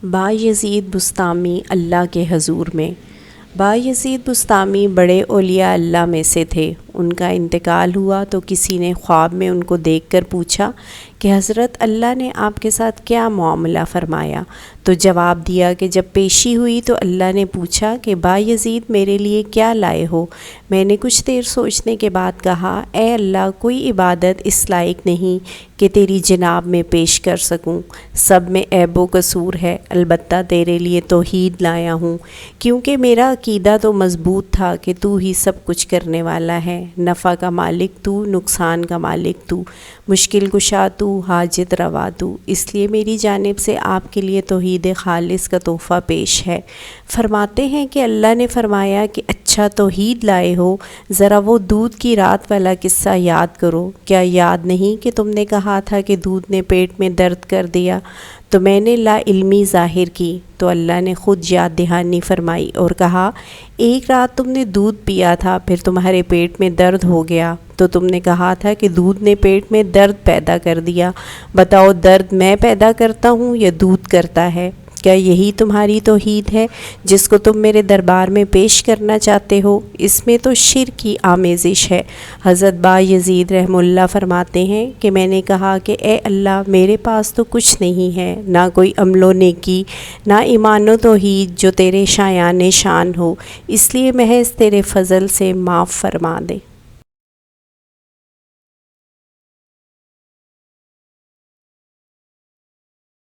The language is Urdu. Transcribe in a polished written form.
بایزید بسطامی اللہ کے حضور میں۔ بایزید بسطامی بڑے اولیاء اللہ میں سے تھے۔ ان کا انتقال ہوا تو کسی نے خواب میں ان کو دیکھ کر پوچھا کہ حضرت اللہ نے آپ کے ساتھ کیا معاملہ فرمایا؟ تو جواب دیا کہ جب پیشی ہوئی تو اللہ نے پوچھا کہ بایزید میرے لیے کیا لائے ہو؟ میں نے کچھ دیر سوچنے کے بعد کہا، اے اللہ، کوئی عبادت اس لائق نہیں کہ تیری جناب میں پیش کر سکوں، سب میں عیب و قصور ہے، البتہ تیرے لیے توحید لایا ہوں، کیونکہ میرا عقیدہ تو مضبوط تھا کہ تو ہی سب کچھ کرنے والا ہے، نفع کا مالک تو، نقصان کا مالک تو، مشکل کشا تو، حاجت روا تو، اس لیے میری جانب سے آپ کے لیے توحید خالص کا تحفہ پیش ہے۔ فرماتے ہیں کہ اللہ نے فرمایا کہ اچھا توحید لائے ہو، ذرا وہ دودھ کی رات والا قصہ یاد کرو، کیا یاد نہیں کہ تم نے کہا تھا کہ دودھ نے پیٹ میں درد کر دیا تو میں نے لا علمی ظاہر کی؟ تو اللہ نے خود یاد دہانی فرمائی اور کہا، ایک رات تم نے دودھ پیا تھا، پھر تمہارے پیٹ میں درد ہو گیا تو تم نے کہا تھا کہ دودھ نے پیٹ میں درد پیدا کر دیا، بتاؤ درد میں پیدا کرتا ہوں یا دودھ کرتا ہے؟ کیا یہی تمہاری توحید ہے جس کو تم میرے دربار میں پیش کرنا چاہتے ہو؟ اس میں تو شرک کی آمیزش ہے۔ حضرت بایزید رحمہ اللہ فرماتے ہیں کہ میں نے کہا کہ اے اللہ، میرے پاس تو کچھ نہیں ہے، نہ کوئی عمل و نیکی، نہ ایمان و توحید جو تیرے شایان شان ہو، اس لیے محض تیرے فضل سے معاف فرما دے۔